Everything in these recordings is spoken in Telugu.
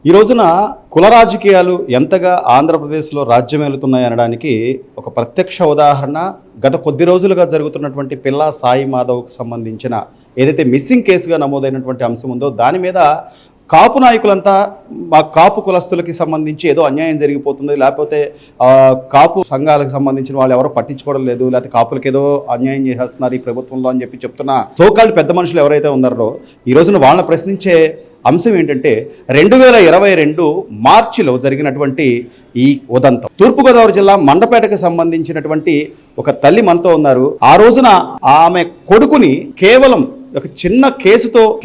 ఈ రోజున కుల రాజకీయాలు ఎంతగా ఆంధ్రప్రదేశ్లో రాజ్యమేలుతున్నాయి అనడానికి ఒక ప్రత్యక్ష ఉదాహరణ గత కొద్ది రోజులుగా జరుగుతున్నటువంటి పిల్లా సాయి మాధవ్కు సంబంధించిన ఏదైతే మిస్సింగ్ కేసుగా నమోదైనటువంటి అంశం ఉందో దాని మీద కాపు నాయకులంతా మా కాపు కులస్తులకి సంబంధించి ఏదో అన్యాయం జరిగిపోతుంది, లేకపోతే కాపు సంఘాలకు సంబంధించిన వాళ్ళు ఎవరో పట్టించుకోవడం లేదు, లేకపోతే కాపులకు ఏదో అన్యాయం చేసేస్తున్నారు ఈ ప్రభుత్వంలో అని చెప్తున్న సోకాల్డ్ పెద్ద మనుషులు ఎవరైతే ఉన్నారో ఈ రోజున వాళ్ళని ప్రశ్నించే అంశం ఏంటంటే 2022 మార్చిలో జరిగినటువంటి ఈ ఉదంతం. తూర్పుగోదావరి జిల్లా మండపేటకు సంబంధించినటువంటి ఒక తల్లి మనతో ఉన్నారు. ఆ రోజున ఆమె కొడుకుని కేవలం ఒక చిన్న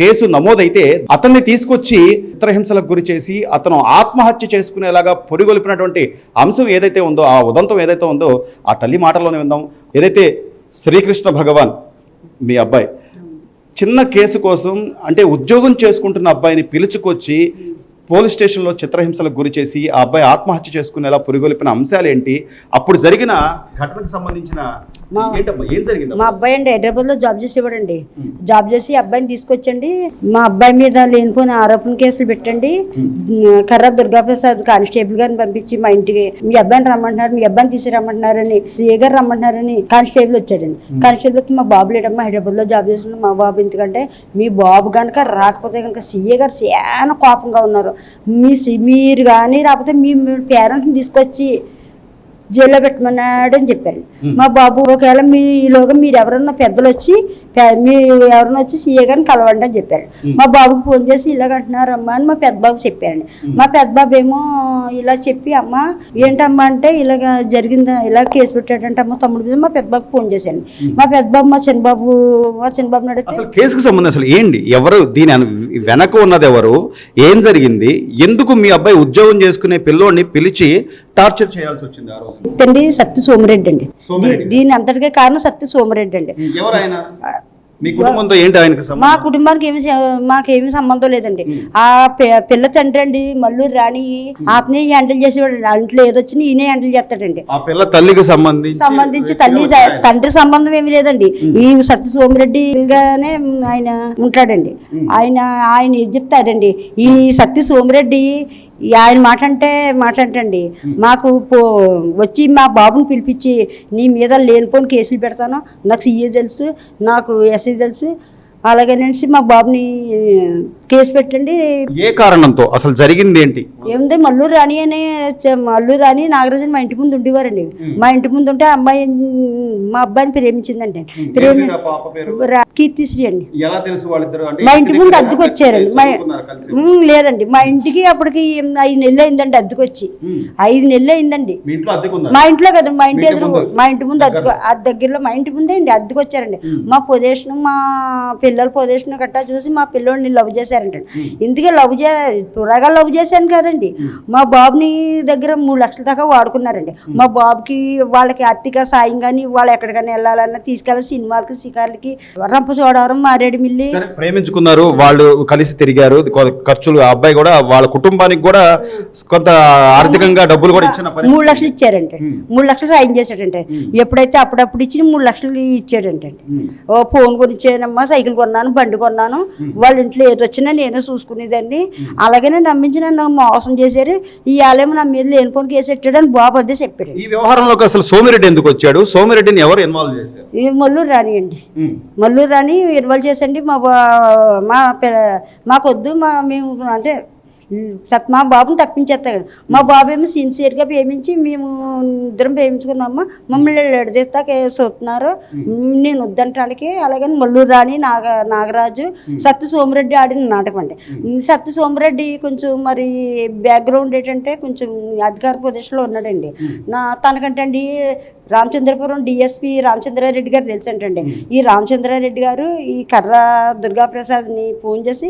కేసు నమోదైతే అతన్ని తీసుకొచ్చి చిత్రహింసలకు గురి చేసి అతను ఆత్మహత్య చేసుకునేలాగా పొడిగొలిపినటువంటి అంశం ఏదైతే ఉందో, ఆ ఉదంతం ఏదైతే ఉందో ఆ తల్లి మాటల్లోనే విందాం. ఏదైతే శ్రీకృష్ణ భగవాన్ మీ అబ్బాయి చిన్న కేసు కోసం అంటే ఉద్యోగం చేసుకుంటున్న అబ్బాయిని పిలుచుకొచ్చి పోలీస్ స్టేషన్లో చిత్రహింసలకు గురి చేసి ఆ అబ్బాయి ఆత్మహత్య చేసుకునేలా పురిగొలిపిన అంశాలు ఏంటి, అప్పుడు జరిగిన ఘటనకు సంబంధించిన ఏం జరిగింది? మా అబ్బాయి అండి హైదరాబాద్లో జాబ్ చేసేవాడండి. జాబ్ చేసి అబ్బాయిని తీసుకొచ్చండి మా అబ్బాయి మీద లేనిపోయిన ఆరోపణ కేసులు పెట్టండి. కర్ర దుర్గాప్రసాద్ కానిస్టేబుల్ గారిని పంపించి మా ఇంటికి మీ అబ్బాయిని రమ్మంటున్నారు, మీ అబ్బాయిని తీసుకురమ్మంటున్నారని ఏ గారు రమ్మంటున్నారని కానిస్టేబుల్ వచ్చాడండి. కానిస్టేబుల్ వచ్చి మా బాబు లేడమ్మా హైదరాబాద్లో జాబ్ చేస్తున్నాడు మా బాబు, ఎందుకంటే మీ బాబు కనుక రాకపోతే కనుక సీఏ గారు చాలా కోపంగా ఉన్నారు, మీరు కానీ రాకపోతే మీ పేరెంట్స్ని తీసుకొచ్చి జైల్లో పెట్టమన్నాడు అని చెప్పారు. మా బాబు ఒకవేళ మీలోగా మీరు ఎవరన్నా పెద్దలు వచ్చి ఎవరన్నా వచ్చి సీఏ గారిని కలవండి అని చెప్పారు. మా బాబుకి ఫోన్ చేసి ఇలాగ అంటున్నారమ్మా అని మా పెద్ద బాబు చెప్పారండి. మా పెద్ద బాబు ఏమో ఇలా చెప్పి అమ్మ ఏంటమ్మా అంటే ఇలాగ జరిగిందా, ఇలా కేసు పెట్టాడంటే అమ్మ తమ్ముడు మీద మా పెద్ద బాబుకి ఫోన్ చేశాను. మా పెద్ద బాబు మా చిన్నబాబుని అడిగితే కేసుకు సంబంధం అసలు ఏంటి, ఎవరు దీని వెనక ఉన్నది, ఎవరు, ఏం జరిగింది, ఎందుకు మీ అబ్బాయి ఉద్యోగం చేసుకునే పిల్లోడిని పిలిచి టార్చర్ చేయాల్సి వచ్చింది? ఆ రోజు అండి సత్య సోమిరెడ్డి అండి, దీని అంతటికే కారణం సత్య సోమిరెడ్డి అండి. మీ కుటుంబంతో ఏంటి ఆయనకి సంబంధం? మా కుటుంబానికి మాకేమి సంబంధం లేదండి. ఆ పిల్ల తండ్రి అండి మల్లూరు రాణి అతనే హ్యాండిల్ చేసేవాడు, ఇంట్లో ఏదొచ్చినా ఈయనే హ్యాండిల్ చేస్తాడండి. ఆ పిల్ల తల్లికి సంబంధించి తండ్రి సంబంధం ఏమి లేదండి. ఈ సత్య సోమిరెడ్డిగానే ఆయన ఉంటాడండి. ఆయన ఏది చెప్తే అదండి. ఈ సత్య సోమిరెడ్డి ఆయన మాట అంటండి మాకు వచ్చి మా బాబుని పిలిపించి నీ మీద లేనిపోని కేసులు పెడతాను, నాకు సీఏ తెలుసు, నాకు ఎస్ఐ తెలుసు, అలాగనేసి మా బాబుని కేసు పెట్టండి. ఏ కారణంతో అసలు జరిగింది ఏంటి? ఏముంది మల్లూరు రాణి నాగరాజన్ మా ఇంటి ముందు ఉండేవారండి. మా ఇంటి ముందు ఉంటే అమ్మాయి మా అబ్బాయిని ప్రేమించిందండి. కీర్తిశ్రీ అండి. మా ఇంటి ముందు అద్దెకు వచ్చారండి. లేదండి మా ఇంటికి అప్పటికి 5 నెలలు అయిందండి అద్దెకు వచ్చి. 5 నెలలు అయిందండి. మా ఇంట్లో కదా, మా ఇంటి ఎదురు మా ఇంటి ముందు దగ్గరలో మా ఇంటి ముందే అండి అద్దెకు వచ్చారండి. మా పొజిషన్ మా పిల్లల పొజిషన్ గట్టా చూసి మా పిల్లోడిని లవ్ చేశారంట. ఇందుకే త్వరగా లవ్ చేశాను కదండి. మా బాబుని దగ్గర 3 లక్షల దాకా వాడుకున్నారండి. మా బాబుకి వాళ్ళకి ఆర్థిక సాయం కానీ వాళ్ళు ఎక్కడికైనా వెళ్ళాలన్నా తీసుకెళ్ళి సినిమాలకి షికార్లకి రంపచోడవరం మారేడుమిల్లి ప్రేమించుకున్నారు, వాళ్ళు కలిసి తిరిగారు, ఖర్చులు అబ్బాయి కూడా వాళ్ళ కుటుంబానికి కూడా కొంత ఆర్థికంగా డబ్బులు కూడా ఇచ్చిన 3 లక్షలు ఇచ్చారంటే 3 లక్షలు సాయం చేశాడంటే. ఎప్పుడైతే అప్పుడప్పుడు ఇచ్చి 3 లక్షలు ఇచ్చాడంటే. ఓ ఫోన్ కొనిచ్చానమ్మా, సైకిల్ కొన్నాను, బండి కొన్నాను, వాళ్ళ ఇంట్లో ఏది వచ్చినా నేనే చూసుకునేదాన్ని, అలాగనే నమ్మించి నన్ను మోసం చేశారు. ఈ ఆలయం నా మీద లేనిపోని కేసు పెట్టాడని బాబు అదే చెప్పాడు. ఈ వ్యవహారంలోకి అసలు సోమిరెడ్డి ఎందుకు వచ్చాడు? సోమిరెడ్డిని ఎవరు ఇన్వాల్వ్ చేశారు? ఇది మల్లూరు రాణి అండి. మల్లూరు రాణి ఇన్వాల్వ్ చేసండి. మాకొద్దు మేము అంటే మా బాబుని తప్పించేస్తాను. మా బాబు ఏమో సిన్సియర్గా ప్రేమించి మేము ఇద్దరం ప్రేమించుకున్నామా, మమ్మల్ని ఎడదీస్తా చూస్తున్నారు, నేను వద్దంటానికి. అలాగని మల్లూరు రాణి నాగరాజు సత్య సోమిరెడ్డి ఆడిన నాటకం అండి. సత్య సోమిరెడ్డి కొంచెం మరి బ్యాక్గ్రౌండ్ ఏంటంటే కొంచెం అధికార పొజిషన్లో ఉన్నాడండి. తనకంటే అండి రామచంద్రపురం డిఎస్పీ రామచంద్రారెడ్డి గారు తెలుసంటండి. ఈ రామచంద్రారెడ్డి గారు ఈ కర్ర దుర్గాప్రసాద్ని ఫోన్ చేసి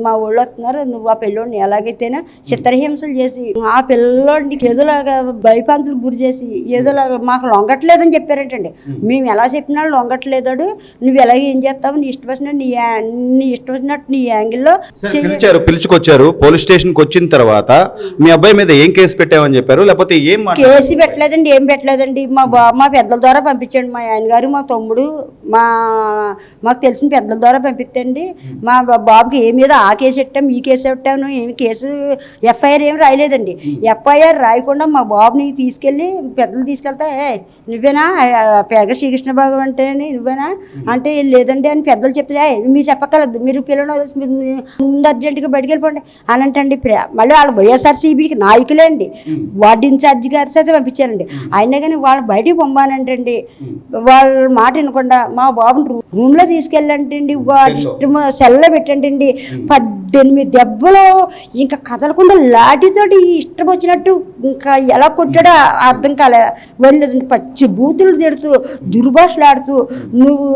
మా ఊళ్ళో వస్తున్నారు, నువ్వు ఆ పిల్లోడిని ఎలాగైతేనే చిత్రహింసలు చేసి ఆ పిల్లోడికి ఏదోలాగా భయపాంతులకు గురి చేసి ఏదోలాగా మాకు లొంగట్లేదని చెప్పారంటండి. మేము ఎలా చెప్పినా లొంగట్లేదాడు, నువ్వు ఎలాగ ఏం చేస్తావు, నీ ఇష్టం వచ్చినట్టు నీ యాంగిల్లో పిలుచుకొచ్చారు. పోలీస్ స్టేషన్కి వచ్చిన తర్వాత మీ అబ్బాయి మీద ఏం కేసు పెట్టామని చెప్పారు, లేకపోతే ఏం కేసు పెట్టలేదండి, ఏం పెట్టలేదండి. మా మా పెద్దల ద్వారా పంపించండి. మా ఆయన గారు, మా తమ్ముడు, మాకు తెలిసిన పెద్దల ద్వారా పంపిస్తండి. మా బాబుకి ఏ మీద ఆ కేసు పెట్టాము, ఈ కేసు పెట్టాను, ఏమి కేసు ఎఫ్ఐఆర్ ఏమి రాయలేదండి. ఎఫ్ఐఆర్ రాయకుండా మా బాబుని తీసుకెళ్ళి పెద్దలు తీసుకెళ్తే నువ్వేనా పేగ శ్రీకృష్ణ బాబు అంటే నువ్వేనా అంటే లేదండి అని పెద్దలు చెప్తే మీరు చెప్పగలదు, మీరు పిల్లలు ముందు అర్జెంటుగా బయటికి వెళ్ళిపోండి అని అంటండి. మళ్ళీ వాళ్ళు వైఎస్ఆర్సీబీకి నాయకులే అండి, వార్డు ఇన్ఛార్జి గారి చేత పంపించారండి. అయినా కానీ వాళ్ళు బయటికి పంపానంటండి. వాళ్ళ మాట వినకుండా మా బాబుని రూమ్లో తీసుకెళ్ళంటండి, వాడి ఇష్టం సెల్లో పెట్టండి. 18 దెబ్బలు ఇంకా కదలకుండా లాఠీతోటి ఇష్టం వచ్చినట్టు ఇంకా ఎలా కొట్టాడో అర్థం కాలేదు. వెళ్ళదండి పచ్చి బూతులు తిడుతూ దుర్భాషలాడుతూ నువ్వు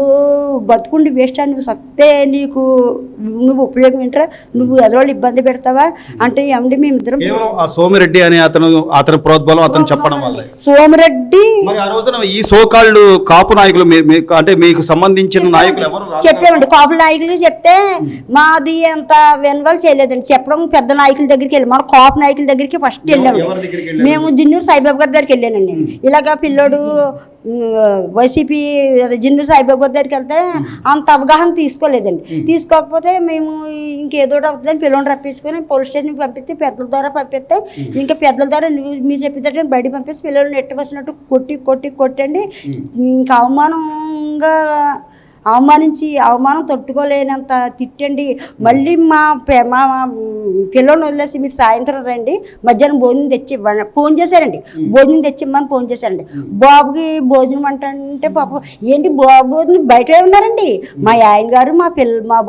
బతుకుండి వేస్ట్ అని, నువ్వు సత్తే నీకు నువ్వు ఉపయోగం ఏంటరా, నువ్వు ఎదరోళ్ళు ఇబ్బంది పెడతావా అంటే ఏమండి మేమిద్దరం సోమిరెడ్డి అని అతని ప్రోద్బలం అతను చెప్పడం వల్ల సోమిరెడ్డి ఆ రోజున ఈ సోకాళ్ళు కాపు నాయకులు అంటే మీకు సంబంధించిన నాయకులు ఎవరు చెప్పామండి. కాపు నాయకులకి చెప్తే మాది అంత వెన్వాల్ చేయలేదండి. చెప్పడం పెద్ద నాయకుల దగ్గరికి వెళ్ళి మన కాపు నాయకుల దగ్గరికి ఫస్ట్ వెళ్ళామండి. మేము జిన్నూరు సాయిబాబు గారి దగ్గరికి వెళ్ళానండి. ఇలాగా పిల్లోడు వైసీపీ జిన్నూరు సాయిబాబు గారి దగ్గరికి వెళ్తే అంత అవగాహన తీసుకోలేదండి. తీసుకోకపోతే మేము ఇంకేదో అవుతుందని పిల్లల్ని రప్పించుకొని పోలీస్ స్టేషన్కి పంపిస్తే పెద్దల ద్వారా పంపిస్తే ఇంకా పెద్దల ద్వారా మీరు చెప్పితే బయట పంపిస్తే పిల్లల్ని ఎట్టవచ్చినట్టు కొట్టండి. ఇంకా అవమానం తట్టుకోలేనంత తిట్టండి. మళ్ళీ మా పిల్లల్ని వదిలేసి మీరు సాయంత్రం రండి, మధ్యాహ్నం భోజనం తెచ్చి ఇవ్వండి ఫోన్ చేశారండి. భోజనం తెచ్చి ఇవ్వమని ఫోన్ చేశారండి. బాబుకి భోజనం అంటే పాపం ఏంటి బాబు బయట ఉన్నారండి. మా ఆయన గారు, మా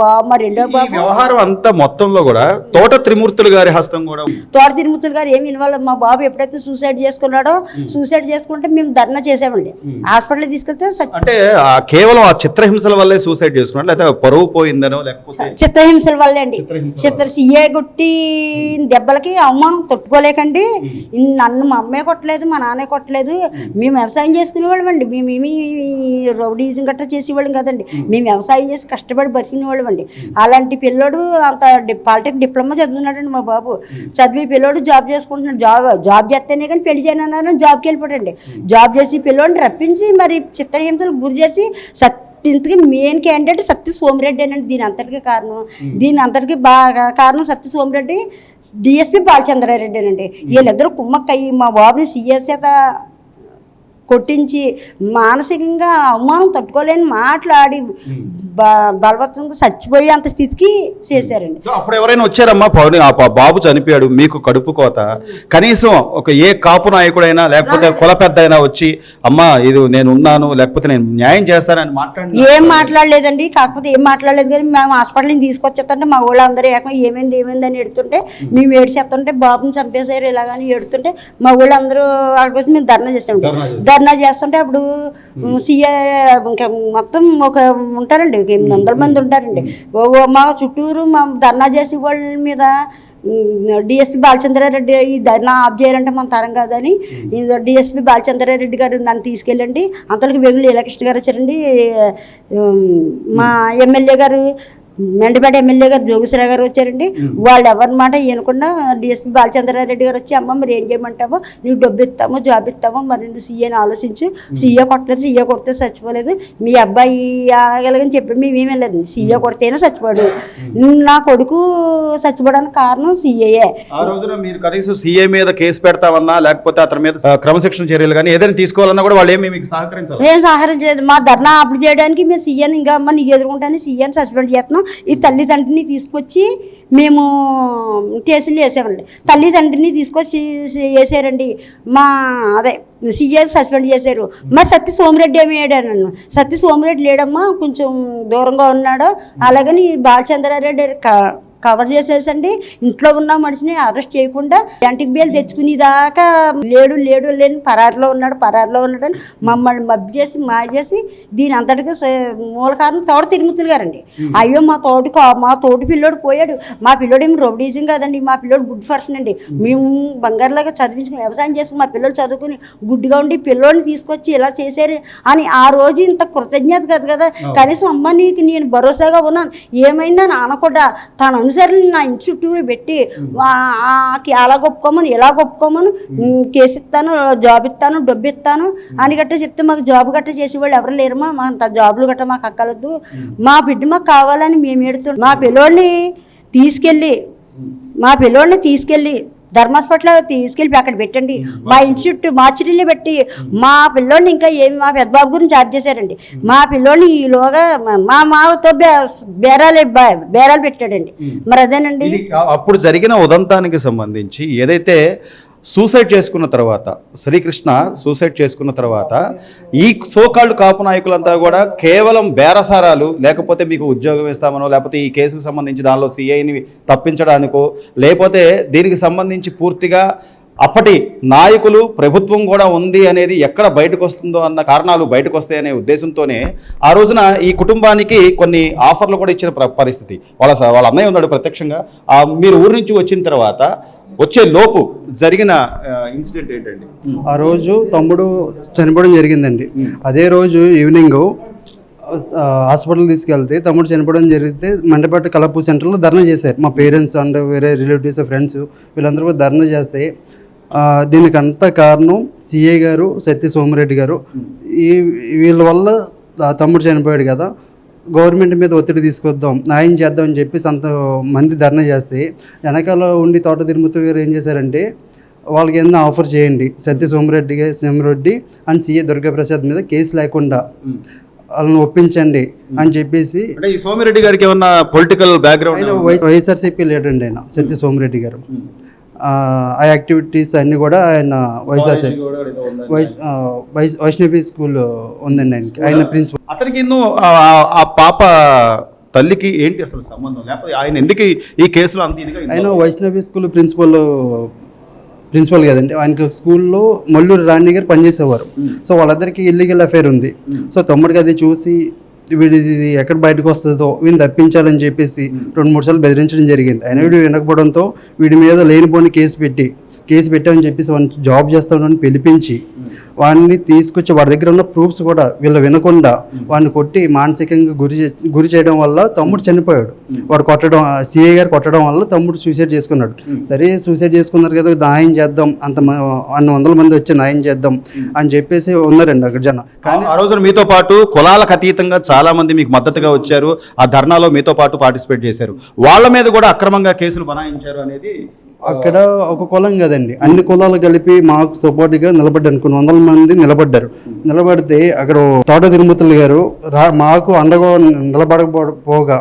బాబు, మా రెండో బాబు వ్యవహారం అంతా మొత్తంలో కూడా తోట త్రిమూర్తులు గారి హస్తం కూడా. తోట త్రిమూర్తులు గారు ఏమి ఇన్వాల్వ్. మా బాబు ఎప్పుడైతే సూసైడ్ చేసుకుంటే మేము ధర్నా చేసామండి. హాస్పిటల్కి తీసుకెళ్తే అంటే కేవలం ఆ చిత్రహింస వల్లే సూసైడ్ చేసుకున్నాడు, లేకపోతే పరువు పోయిందనో లేకపోతే చిత్రహింసల వల్లే అండి. సీఏ కొట్టి దెబ్బలకి అవమానం తట్టుకోలేకండి. నన్ను మా అమ్మే కొట్టలేదు, మా నాన్నే కొట్టలేదు. మేము వ్యవసాయం చేసుకునేవాళ్ళం అండి. మేమేమి రౌడీజం గట్రా చేసేవాళ్ళం కదండి. మేము వ్యవసాయం చేసి కష్టపడి బతికినేవాళ్ళం అండి. అలాంటి పిల్లోడు అంత పాలిటెక్ డిప్లొమా చదువుతున్నాడండి మా బాబు. చదివి పిల్లోడు జాబ్ చేసుకుంటున్నాడు. జాబ్ చేస్తేనే కానీ పెళ్లి చేయనన్నారని జాబ్కి వెళ్ళిపోయాడండి. జాబ్ చేసి పిల్లోడిని రప్పించి మరి చిత్రహింసలకు గురి చేసి ఇంతకీ మెయిన్ క్యాండిడేట్ సత్య సోమిరెడ్డి అనండి. దీని అంతటికి బాగా కారణం సత్య సోమిరెడ్డి, డిఎస్పీ బాలచంద్రారెడ్డి అనండి. వీళ్ళిద్దరూ కుమ్మక్కయ్యి మా బాబుని సీఎస్ చేత కొట్టించి మానసికంగా అవమానం తట్టుకోలేని మాట్లాడి బలవంతంగా చచ్చిపోయే అంత స్థితికి చేశారండి. అప్పుడు ఎవరైనా వచ్చారమ్మా, బాబు చనిపోయాడు, మీకు కడుపు కోత, కనీసం ఏ కాపు నాయకుడైనా లేకపోతే కుల పెద్ద అయినా వచ్చి అమ్మా ఇది నేను ఉన్నాను లేకపోతే నేను న్యాయం చేస్తానని ఏం మాట్లాడలేదండి. కాకపోతే ఏం మాట్లాడలేదు కానీ మేము హాస్పిటల్ని తీసుకొచ్చేస్తుంటే మా వాళ్ళు అందరూ ఏమైంది అని ఎడుతుంటే మేము ఏడ్చేస్తుంటే బాబుని చంపేశారు ఇలాగని ఎడుతుంటే మా వాళ్ళు అందరూ అక్కడికి వచ్చి మేము ధర్నా చేస్తుంటే అప్పుడు సీఏ ఇంకా మొత్తం ఉంటారండి 800 మంది ఉంటారండి. మా చుట్టూరు మా ధర్నా చేసే వాళ్ళ మీద డిఎస్పీ బాలచంద్రారెడ్డి ఈ ధర్నా ఆఫ్ చేయాలంటే మన తరం కాదని డిఎస్పీ బాలచంద్రారెడ్డి గారు నన్ను తీసుకెళ్ళండి. అంతలోకి వెగుళ్ళు ఇలకృష్ణ గారు వచ్చారండి. మా ఎమ్మెల్యే గారు మెండపేట ఎమ్మెల్యే గారు జోగేశ్వరరావు గారు వచ్చారండి. వాళ్ళు ఎవరి మాట వినకుండా డిఎస్పీ బాలచంద్రారెడ్డి గారు వచ్చి అమ్మ మరి ఏం చేయమంటావో, నీకు డబ్బు ఇస్తామో జాబ్ ఇస్తామో మరి నువ్వు సీఏని ఆలోచించు, సీఏ కొట్టలేదు, సీఏ కొడితే చచ్చిపోలేదు, మీ అబ్బాయి ఆగలని చెప్పి మేమేమీ లేదు, సీఏ కొడితేనే చచ్చిపోయాడు, నా కొడుకు చచ్చిపోవడానికి కారణం సీఏయే. ఆ రోజున మీరు కనీసం సీఏ మీద కేసు పెడతామన్నా లేకపోతే అతని మీద క్రమశిక్షణ చర్యలు కానీ ఏదైనా తీసుకోవాలన్నా కూడా వాళ్ళు ఏమి మీకు సహకరించారు? ఏం సహకరించలేదు. మా ధర్నా అప్పుడు చేయడానికి మేము సీఏని ఇంకా అమ్మ నీకు ఎదుర్కొంటాను సీఏని సస్పెండ్ చేస్తున్నాం. ఈ తల్లిదండ్రిని తీసుకొచ్చి మేము కేసులు వేసామండి. తల్లిదండ్రిని తీసుకొచ్చి వేసారండి. అదే సీఏ సస్పెండ్ చేశారు. మరి సత్య సోమిరెడ్డి ఏమి వేయడాను నన్ను. సత్య సోమిరెడ్డి లేడమ్మా, కొంచెం దూరంగా ఉన్నాడు. అలాగని బాలచంద్రారెడ్డి కవర్ చేసేసండి. ఇంట్లో ఉన్న మనిషిని అరెస్ట్ చేయకుండా యాంటిక్ బెయిల్ తెచ్చుకునేదాకా లేని పరారులో ఉన్నాడని మమ్మల్ని మబ్బి చేసి చేసి దీని అంతటికి మూల కారణం తోట తిరుమతులు గారండి. అయ్యో మా తోటి పిల్లోడు పోయాడు, మా పిల్లోడు ఏమి రౌడీజం కాదండి, మా పిల్లోడు గుడ్ పర్సన్ అండి, మేము బంగారులాగా చదివించుకుని వ్యవసాయం చేసుకుని మా పిల్లలు చదువుకుని గుడ్డుగా ఉండి పిల్లోడిని తీసుకొచ్చి ఇలా చేశారు అని ఆ రోజు ఇంత కృతజ్ఞత కాదు కదా. కనీసం అమ్మ నీకు నేను భరోసాగా ఉన్నాను, ఏమైందని అనకుండా తను రెండుసార్లు నా ఇంటి చుట్టూ పెట్టి అలా గొప్పుకోమని ఇలా గొప్పుకోమని కేసు ఇస్తాను, జాబ్ ఇస్తాను, డబ్బు ఇస్తాను అని గట్రా చెప్తే మాకు జాబ్ గట్రా చేసేవాళ్ళు ఎవరు లేరమ్మా, మా అంత జాబులు గట్రా మాకు అక్కలద్దు, మా బిడ్డ మాకు కావాలని మేము ఏడుతాం. మా పిల్లోడిని తీసుకెళ్ళి ధర్మాస్పట్లో తీసుకెళ్ళి అక్కడ పెట్టండి, మా ఇంటి చుట్టూ మార్చిరీలు పెట్టి మా పిల్లోడిని ఇంకా ఏమి మా పెద్దబాబు గురించి చార్జ్ చేశారండి. మా పిల్లోడిని ఈలోగా మా మాతో బేరాలు పెట్టాడండి. మరి అదేనండి. అప్పుడు జరిగిన ఉదంతానికి సంబంధించి ఏదైతే సూసైడ్ చేసుకున్న తర్వాత శ్రీకృష్ణ సూసైడ్ చేసుకున్న తర్వాత ఈ సోకాళ్ళు కాపు నాయకులంతా కూడా కేవలం బేరసారాలు, లేకపోతే మీకు ఉద్యోగం ఇస్తామనో, లేకపోతే ఈ కేసుకు సంబంధించి దానిలో సిఐని తప్పించడానికో, లేకపోతే దీనికి సంబంధించి పూర్తిగా అప్పటి నాయకులు ప్రభుత్వం కూడా ఉంది అనేది ఎక్కడ బయటకు వస్తుందో అన్న కారణాలు బయటకు వస్తాయనే ఉద్దేశంతోనే ఆ రోజున ఈ కుటుంబానికి కొన్ని ఆఫర్లు కూడా ఇచ్చిన పరిస్థితి. వాళ్ళ అన్నయ్య ఉన్నాడు ప్రత్యక్షంగా. మీరు ఊరి నుంచి వచ్చిన తర్వాత వచ్చే లోపు జరిగిన ఇన్సిడెంట్ ఏంటండి? ఆ రోజు తమ్ముడు చనిపోవడం జరిగిందండి. అదే రోజు ఈవినింగ్ హాస్పిటల్ తీసుకెళ్తే తమ్ముడు చనిపోవడం జరిగితే మండపేట కలపూ సెంటర్లో ధర్నా చేశారు. మా పేరెంట్స్ అండ్ వేరే రిలేటివ్స్ ఫ్రెండ్స్ వీళ్ళందరూ కూడా ధర్నా చేస్తే దీనికంతా కారణం సిఐ గారు, సత్య సోమిరెడ్డి గారు. వీళ్ళ వల్ల తమ్ముడు చనిపోయాడు కదా, గవర్నమెంట్ మీద ఒత్తిడి తీసుకొద్దాం, న్యాయం చేద్దాం అని చెప్పి అంత మంది ధర్నా చేస్తే వెనకాల ఉండి తోట తిరుమూర్తి గారు ఏం చేశారంటే వాళ్ళకి ఏదైనా ఆఫర్ చేయండి, సత్య సోమిరెడ్డి అండ్ సిఏ దుర్గాప్రసాద్ మీద కేసు లేకుండా వాళ్ళని ఒప్పించండి అని చెప్పేసి. సోమిరెడ్డి గారికి ఏమన్నా పొలిటికల్ బ్యాక్గ్రౌండ్? వైఎస్ఆర్సీపీ లీడర్ అండి ఆయన సత్య సోమిరెడ్డి గారు. ఆ యాక్టివిటీస్ అన్నీ కూడా ఆయన వైష్ణవి స్కూల్ ఉందండి ఆయన ప్రిన్సిపల్. అతనికి ఆ పాప తల్లికి ఏంటి అసలు సంబంధం, లేకపోతే ఆయన ఎందుకు ఈ కేసులో అంత ఇదిగా? ఆయన వైష్ణవి స్కూల్ ప్రిన్సిపల్ కదండి. ఆయనకి స్కూల్లో మల్లూరు రాణి గారు పనిచేసేవారు. సో వాళ్ళందరికీ ఇల్లీగల్ అఫేర్ ఉంది. సో తమ్ముడికి అది చూసి వీడిది ఎక్కడ బయటకు వస్తుందో వీడిని తప్పించాలని చెప్పేసి 2-3 సార్లు బెదిరించడం జరిగింది. అయినా వీడు వినకపోవడంతో వీడి మీద లేనిపోని కేసు పెట్టామని చెప్పేసి వాడిని జాబ్ చేస్తామని పిలిపించి వాడిని తీసుకొచ్చి వాడి దగ్గర ఉన్న ప్రూఫ్స్ కూడా వీళ్ళు వినకుండా వాడిని కొట్టి మానసికంగా గురి చేయడం వల్ల తమ్ముడు చనిపోయాడు. వాడు సిఐ గారు కొట్టడం వల్ల తమ్ముడు సూసైడ్ చేసుకున్నాడు. సరే సూసైడ్ చేసుకున్నారు కదా, న్యాయం చేద్దాం, అంత 100 మంది వచ్చి న్యాయం చేద్దాం అని చెప్పేసి ఉన్నారండి అక్కడ జనం. కానీ ఆ రోజున మీతో పాటు కులాలకు అతీతంగా చాలా మంది మీకు మద్దతుగా వచ్చారు, ఆ ధర్నాలో మీతో పాటు పార్టిసిపేట్ చేశారు. వాళ్ళ మీద కూడా అక్రమంగా కేసులు బనాయించారు అనేది. అక్కడ ఒక కులం కదండి, అన్ని కులాలు కలిపి మాకు సపోర్ట్గా నిలబడ్డారు. కొన్ని 100 మంది నిలబడితే అక్కడ తోట తిరుమూర్తులు గారు మాకు అండగా నిలబడకపోగా,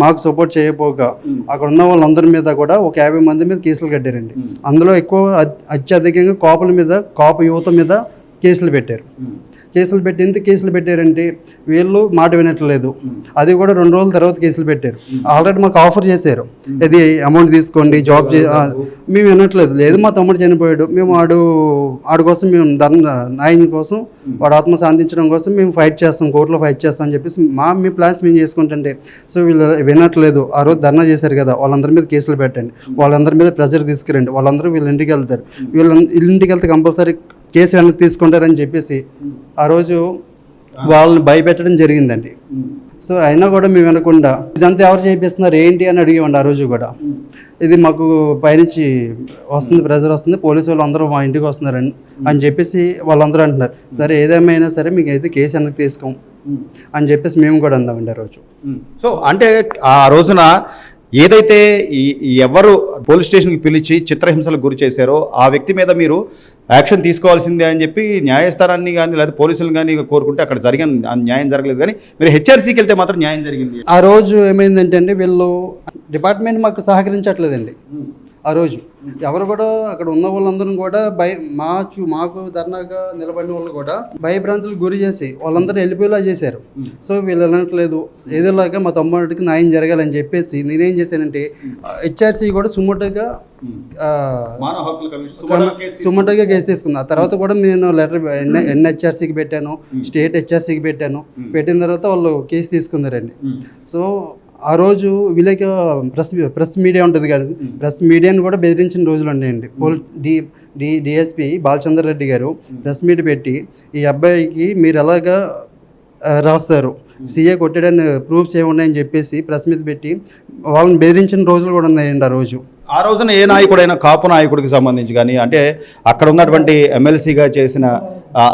మాకు సపోర్ట్ చేయకపోగా అక్కడ ఉన్న వాళ్ళందరి మీద కూడా ఒక 50 మంది మీద కేసులు కట్టారండి. అందులో ఎక్కువ అత్యధికంగా కాపు యువత మీద కేసులు పెట్టారు. కేసులు పెట్టారంటే వీళ్ళు మాట వినట్లేదు. అది కూడా 2 రోజుల తర్వాత కేసులు పెట్టారు. ఆల్రెడీ మాకు ఆఫర్ చేశారు, ఇది అమౌంట్ తీసుకోండి, జాబ్ మేము వినట్లేదు. లేదు మా తమ్ముడు చనిపోయాడు, మేము ఆడు కోసం మేము న్యాయం కోసం వాడు ఆత్మ శాంతించడం కోసం మేము ఫైట్ చేస్తాం, కోర్టులో ఫైట్ చేస్తాం అని చెప్పేసి మీ ప్లాన్స్ మేము చేసుకుంటుంటే సో వీళ్ళు వినట్లేదు. ఆ రోజు ధర్నా చేశారు కదా, వాళ్ళందరి మీద కేసులు పెట్టండి, వాళ్ళందరి మీద ప్రెజర్ తీసుకురండి, వాళ్ళందరూ వీళ్ళ ఇంటికి వెళ్తారు, ఇంటికి వెళ్తే కంపల్సరీ కేసు వెనక్కి తీసుకుంటారని చెప్పేసి ఆ రోజు వాళ్ళని భయపెట్టడం జరిగిందండి. సో అయినా కూడా మేము వినకుండా ఇదంతా ఎవరు చేపిస్తున్నారు ఏంటి అని అడిగేవండి. ఆ రోజు కూడా ఇది మాకు పైనుంచి వస్తుంది, ప్రెజర్ వస్తుంది, పోలీసు వాళ్ళు అందరూ మా ఇంటికి వస్తున్నారని అని చెప్పేసి వాళ్ళందరూ అంటున్నారు. సరే ఏదేమైనా సరే మీకు అయితే కేసు వెనక్కి తీసుకోం అని చెప్పేసి మేము కూడా అందామండి ఆ రోజు. సో అంటే ఆ రోజున ఏదైతే ఎవరు పోలీస్ స్టేషన్కి పిలిచి చిత్రహింసలకు గురి చేశారో ఆ వ్యక్తి మీద మీరు యాక్షన్ తీసుకోవాల్సిందే అని చెప్పి న్యాయస్థానాన్ని కానీ లేదా పోలీసులు కానీ కోరుకుంటే అక్కడ న్యాయం జరగలేదు. కానీ మీరు హెచ్ఆర్సీకి వెళ్తే మాత్రం న్యాయం జరిగింది. ఆ రోజు ఏమైందంటే అండి, వీళ్ళు డిపార్ట్మెంట్ మాకు సహకరించట్లేదండి. ఆ రోజు ఎవరు కూడా అక్కడ ఉన్న వాళ్ళందరూ కూడా మాకు ధర్నాగా నిలబడిన వాళ్ళు కూడా భయభ్రాంతులకు గురి చేసి వాళ్ళందరూ వెళ్ళిపోయేలా చేశారు. సో వీళ్ళు వెళ్ళట్లేదు, ఏదోలాగా మా తమ్ముడికి న్యాయం జరగాలని చెప్పేసి నేనేం చేశానంటే హెచ్ఆర్సీ కూడా సుమోటోగా కేసు తీసుకున్నా. తర్వాత కూడా నేను లెటర్ ఎన్హెచ్ఆర్సీకి పెట్టాను, స్టేట్ హెచ్ఆర్సీకి పెట్టాను. పెట్టిన తర్వాత వాళ్ళు కేసు తీసుకున్నారండి. సో ఆ రోజు విలేక ప్రెస్ మీడియా ఉంటుంది కదా, ప్రెస్ మీడియాని కూడా బెదిరించిన రోజులు ఉన్నాయండి. డిఎస్పీ బాలచంద్ర రెడ్డి గారు ప్రెస్ మీట్ పెట్టి ఈ అబ్బాయికి మీరు ఎలాగా రాస్తారు, సీఏ కొట్టాడని ప్రూఫ్స్ ఏమున్నాయని చెప్పేసి ప్రెస్ మీద పెట్టి వాళ్ళని బెదిరించిన రోజులు కూడా ఉన్నాయండి ఆ రోజు. ఆ రోజున ఏ నాయకుడైనా కాపు నాయకుడికి సంబంధించి కానీ అంటే అక్కడ ఉన్నటువంటి ఎమ్మెల్సీగా చేసిన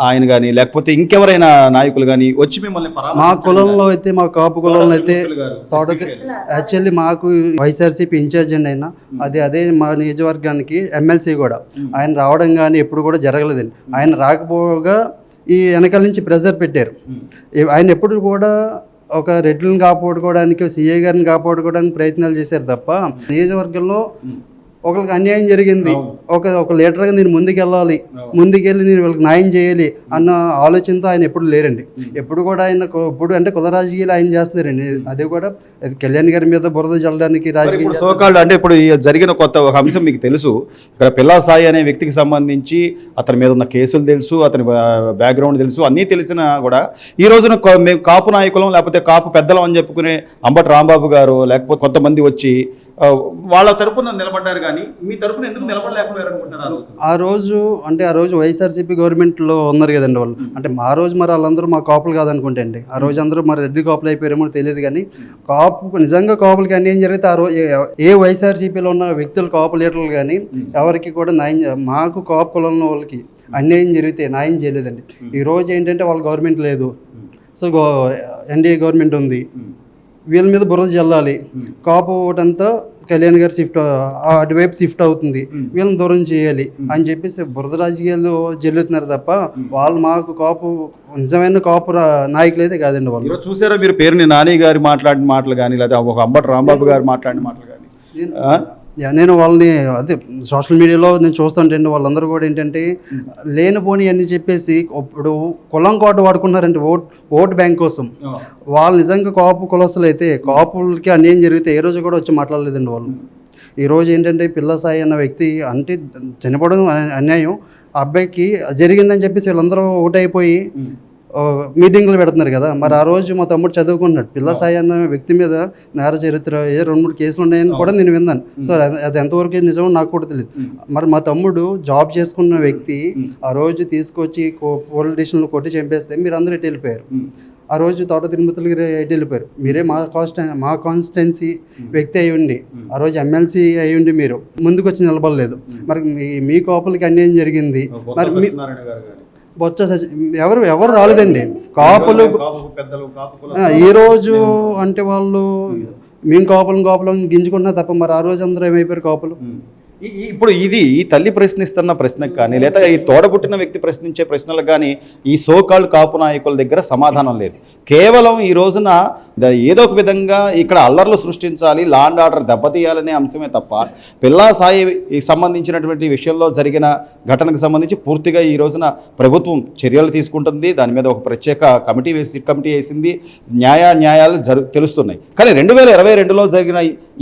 ఆయన కానీ లేకపోతే ఇంకెవరైనా నాయకులు కానీ వచ్చి మిమ్మల్ని మా కులంలో అయితే మా కాపు కులంలో అయితే యాక్చువల్లీ మాకు వైఎస్ఆర్సీపీ ఇన్ఛార్జ్ అండి ఆయన అదే మా నియోజకవర్గానికి ఎమ్మెల్సీ కూడా ఆయన రావడం కానీ ఎప్పుడు కూడా జరగలేదండి. ఆయన రాకపోగా ఈ వెనకాల నుంచి ప్రెజర్ పెట్టారు. ఆయన ఎప్పుడు కూడా ఒక రెడ్లను కాపాడుకోవడానికి సీఏ గారిని కాపాడుకోవడానికి ప్రయత్నాలు చేశారు తప్ప నియోజకవర్గంలో ఒకరికి అన్యాయం జరిగింది, ఒక లీడర్గా నేను ముందుకెళ్ళాలి, ముందుకెళ్ళి నేను వీళ్ళకి న్యాయం చేయాలి అన్న ఆలోచనతో ఆయన ఎప్పుడు లేరండి. ఎప్పుడు కూడా ఆయన ఇప్పుడు అంటే కుల రాజకీయాలు ఆయన చేస్తున్నారండి. అది కూడా కళ్యాణ్ గారి మీద బురద చల్లడానికి రాజకీయ సోకాళ్ళు అంటే ఇప్పుడు జరిగిన కొత్త ఒక అంశం మీకు తెలుసు. ఇక్కడ పిల్లా సాయి అనే వ్యక్తికి సంబంధించి అతని మీద ఉన్న కేసులు తెలుసు, అతని బ్యాక్గ్రౌండ్ తెలుసు, అన్నీ తెలిసినా కూడా ఈ రోజున మేము కాపు నాయకులం లేకపోతే కాపు పెద్దలం అని చెప్పుకునే అంబటి రాంబాబు గారు లేకపోతే కొంతమంది వచ్చి వాళ్ళ తరపున నిలబడ్డారు కానీ మీ తరపున ఎందుకు నిలబడలేకపోయారు అనుకుంటారు? ఆ రోజు వైఎస్ఆర్సీపీ గవర్నమెంట్లో ఉన్నారు కదండి వాళ్ళు. అంటే మా రోజు మరి వాళ్ళందరూ మా కాపులు కాదనుకుంటే అండి. ఆ రోజు అందరూ మరి రెడ్డి కాపులు అయిపోయారేమో తెలియదు కానీ కాపు నిజంగా కాపులకి అన్యాయం జరిగితే ఆ రోజు ఏ వైఎస్ఆర్సీపీలో ఉన్న వ్యక్తులు కాపు లీడర్లు కానీ ఎవరికి కూడా న్యాయం మాకు కాపు కులంలో వాళ్ళకి అన్యాయం జరిగితే న్యాయం చేయలేదండి. ఈ రోజు ఏంటంటే వాళ్ళ గవర్నమెంట్ లేదు, సో ఎన్డీఏ గవర్నమెంట్ ఉంది, వీళ్ళ మీద బురద చల్లాలి, కాపు ఓటంతా కళ్యాణ్ గారు అటువైపు షిఫ్ట్ అవుతుంది, వీళ్ళని దూరం చేయాలి అని చెప్పేసి బురద రాజకీయాలు జల్లుతున్నారు తప్ప వాళ్ళు మాకు కాపు నిజమైన కాపు నాయకులు అయితే కాదండి. వాళ్ళు చూసారా మీరు పేరుని నాని గారు మాట్లాడిన మాటలు కానీ లేదా ఒక అంబటి రాంబాబు గారు మాట్లాడిన మాటలు కానీ? నేను వాళ్ళని అదే సోషల్ మీడియాలో నేను చూస్తుంటే వాళ్ళందరూ కూడా ఏంటంటే లేనిపోని అని చెప్పేసి ఇప్పుడు కులం కోట వాడుకున్నారంటే ఓట్ బ్యాంక్ కోసం. వాళ్ళు నిజంగా కాపు కులస్తులు అయితే కాపులకి అన్యాయం జరిగితే ఏ రోజు కూడా వచ్చి మాట్లాడలేదండి వాళ్ళు. ఈరోజు ఏంటంటే పిల్ల సాయి అన్న వ్యక్తి అంటే చనిపోవడం అన్యాయం, అబ్బాయికి జరిగిందని చెప్పేసి వీళ్ళందరూ ఓటైపోయి మీటింగ్లు పెడుతున్నారు కదా. మరి ఆ రోజు మా తమ్ముడు చదువుకున్నాడు, పిల్ల సాయి అన్న వ్యక్తి మీద నేర చరిత్ర 2-3 కేసులు ఉన్నాయని కూడా నేను విన్నాను. సో అది ఎంతవరకు నిజమో నాకు కూడా తెలియదు. మరి మా తమ్ముడు జాబ్ చేసుకున్న వ్యక్తి ఆ రోజు తీసుకొచ్చి పోలీస్ స్టేషన్లో కొట్టి చంపేస్తే మీరు అందరూ ఎటు వెళ్ళిపోయారు. ఆ రోజు తోట తిరుమతులకి ఎటు వెళ్ళిపోయారు. మీరే మా కాన్స్టిట్యున్సీ వ్యక్తి అయి ఉండి ఆ రోజు ఎమ్మెల్సీ అయి ఉండి మీరు ముందుకు వచ్చి నిలబడలేదు. మరి మీ కాపులకి అన్యాయం జరిగింది. మరి బొత్స ఎవరు రాలేదండి కాపులు. ఈరోజు అంటే వాళ్ళు మేము కాపులం గింజుకున్నా తప్ప మరి ఆ రోజు అందరూ ఏమైపోయారు కాపులు. ఇప్పుడు ఇది ఈ తల్లి ప్రశ్నిస్తున్న ప్రశ్నకు కానీ లేదా ఈ తోడబుట్టిన వ్యక్తి ప్రశ్నించే ప్రశ్నలకు కానీ ఈ సోకాళ్ళు కాపు నాయకుల దగ్గర సమాధానం లేదు. కేవలం ఈ రోజున ఏదో ఒక విధంగా ఇక్కడ అల్లర్లు సృష్టించాలి, లా అండ్ ఆర్డర్ దెబ్బతీయాలనే అంశమే తప్ప పిల్లా సాయి సంబంధించినటువంటి విషయంలో జరిగిన ఘటనకు సంబంధించి పూర్తిగా ఈ రోజున ప్రభుత్వం చర్యలు తీసుకుంటుంది. దాని మీద ఒక ప్రత్యేక కమిటీ వేసింది. న్యాయాలు తెలుస్తున్నాయి. కానీ 2022లో జరిగిన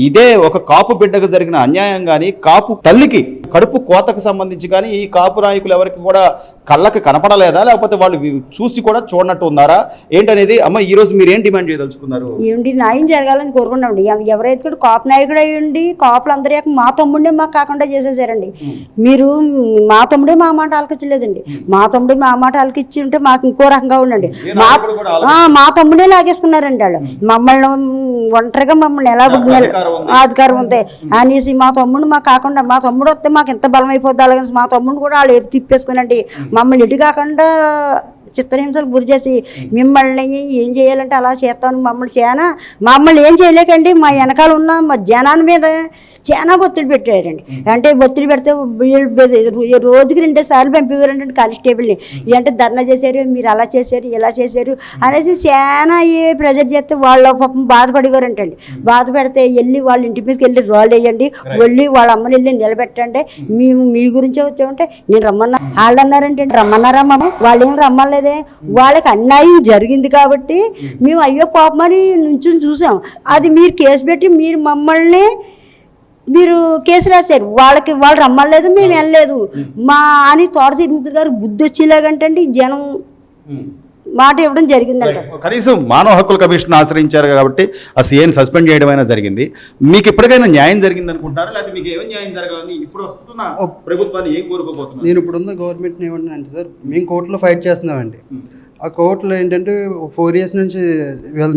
ఇదే ఒక కాపు బిడ్డకు జరిగిన అన్యాయం కానీ కాపు తల్లికి కడుపు కోతకు సంబంధించి కానీ ఈ కాపు నాయకులు ఎవరికి కూడా కళ్ళకి కనపడలేదా, లేకపోతే వాళ్ళు చూసి కూడా చూడనట్టు ఉన్నారా ఏంటనేది అమ్మ ఈ రోజు మీరు ఏం డిమాండ్ చేయదలుచుకున్నారు? ఏమిటి న్యాయం జరగాలని కోరుకున్నామండి. ఎవరైతే కూడా కాపు నాయకుడు అయ్యండి కాపులందరూ మా తమ్ముడే మాకు కాకుండా చేసేసారండి. మీరు మా తమ్ముడే మా మాట ఆలకించలేదండి. మా తమ్ముడే మా మాట ఆలకిచ్చి ఉంటే మాకు ఇంకో రకంగా ఉండండి. మా తమ్ముడే లాగేసుకున్నారండి వాళ్ళు. మమ్మల్ని ఒంటరిగా మమ్మల్ని ఎలా అధికారం ఉంది అనేసి మా తమ్ముడు మాకు కాకుండా మా తమ్ముడు వస్తే మాకు ఎంత బలం అయిపోద్ది. అలాగే మా తమ్ముడు కూడా వాళ్ళు ఎటు తిప్పేసుకునండి మమ్మల్ని ఇటు కాకుండా చిత్రహింసలకు గురి చేసి మిమ్మల్ని ఏం చేయాలంటే అలా చేస్తాను మమ్మల్ని ఏం చేయలేకండి. మా వెనకాల ఉన్న మా జనాన్ని మీద చాలా ఒత్తిడి పెట్టారండి. అంటే ఒత్తిడి పెడితే రోజుకి 2 సార్లు పంపేవారండి కానిస్టేబుల్ని. అంటే ధర్నా చేశారు, మీరు అలా చేశారు ఇలా చేశారు అనేసి చాలా ప్రెజర్ చేస్తే వాళ్ళ పాపం బాధపడేవారంటండి. బాధపడితే వెళ్ళి వాళ్ళ ఇంటి మీదకి వెళ్ళి రాళ్ళు వేయండి, వెళ్ళి వాళ్ళ అమ్మని వెళ్ళి నిలబెట్టండి, మేము మీ గురించే వచ్చామంటే నేను రమ్మన్నా. వాళ్ళు అన్నారంటే రమ్మన్నారా మమ్మ, వాళ్ళు ఏం రమ్మలేదే, వాళ్ళకి అన్యాయం జరిగింది కాబట్టి మేము అయ్యో పాపమని నుంచి చూసాం. అది మీరు కేసు పెట్టి మీరు కేసు రాశారు, వాళ్ళు రమ్మలేదు మేము వెళ్ళలేదు మా అని తోట తిరుమతి గారు బుద్ధి వచ్చేలాగంటండి జనం మాట ఇవ్వడం జరిగిందంట. కనీసం మానవ హక్కుల కమిషన్ ఆశ్రయించారు కాబట్టి ఆ సీఏని సస్పెండ్ చేయడం అయినా జరిగింది. మీకు ఇప్పటికైనా న్యాయం జరిగింది అనుకుంటారా, లేకపోతే మీకు ఏమైనా న్యాయం జరగాలని ఇప్పుడు వస్తున్న ప్రభుత్వాన్ని ఏం కోరుకోబోతున్నారు? నేను ఇప్పుడున్న గవర్నమెంట్ని ఏమన్నా అంటే సార్ మేము కోర్టులో ఫైట్ చేస్తున్నామండి. ఆ కోర్టులో ఏంటంటే 4 years నుంచి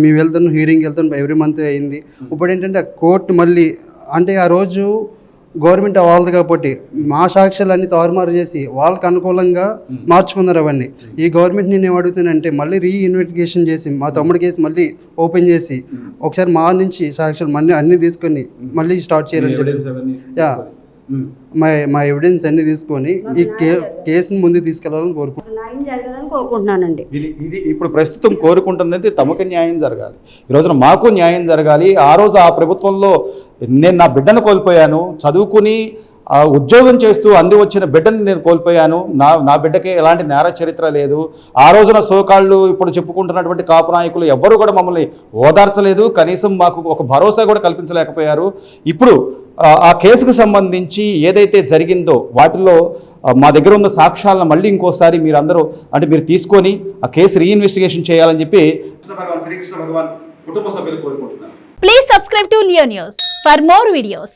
మేము వెళ్తాం, హీరింగ్ వెళ్తాం, ఎవ్రీ మంత్ అయింది. ఇప్పుడు ఏంటంటే ఆ కోర్టు మళ్ళీ అంటే ఆ రోజు గవర్నమెంట్ వాళ్ళది కాబట్టి మా సాక్ష్యాలన్నీ తారుమారు చేసి వాళ్ళకి అనుకూలంగా మార్చుకున్నారు అవన్నీ. ఈ గవర్నమెంట్ నేను ఏమడుగుతానంటే మళ్ళీ రీఇన్వెస్టిగేషన్ చేసి మా తమ్ముడి కేసు మళ్ళీ ఓపెన్ చేసి ఒకసారి మా నుంచి సాక్ష్యాలు మళ్ళీ అన్నీ తీసుకొని మళ్ళీ స్టార్ట్ చేయాలని చెప్పి మా ఎవిడెన్స్ అన్ని తీసుకొని ఈ కేసుని ముందుకు తీసుకెళ్లాలని కోరుకుంటున్నాను. న్యాయం జరగాలని కోరుకుంటున్నానండి. ఇది ఇప్పుడు ప్రస్తుతం కోరుకుంటుంది తమకు న్యాయం జరగాలి, ఈ రోజున మాకు న్యాయం జరగాలి. ఆ రోజు ఆ ప్రభుత్వంలో నేను నా బిడ్డను కోల్పోయాను, చదువుకుని ఉద్యోగం చేస్తూ అంది వచ్చిన బిడ్డని నేను కోల్పోయాను. నా బిడ్డకి ఎలాంటి నేర చరిత్ర లేదు. ఆ రోజున సోకాళ్ళు ఇప్పుడు చెప్పుకుంటున్నటువంటి కాపు నాయకులు ఎవ్వరూ కూడా మమ్మల్ని ఓదార్చలేదు, కనీసం మాకు ఒక భరోసా కూడా కల్పించలేకపోయారు. ఇప్పుడు ఆ కేసుకు సంబంధించి ఏదైతే జరిగిందో వాటిల్లో మా దగ్గర ఉన్న సాక్ష్యాలను మళ్ళీ ఇంకోసారి మీరందరూ అంటే మీరు తీసుకొని ఆ కేసు రీఇన్వెస్టిగేషన్ చేయాలని చెప్పి శ్రీకృష్ణ భగవాన్ కుటుంబ సభ్యులు కోరుకుంటున్నారు. Please subscribe to Leo News for more videos.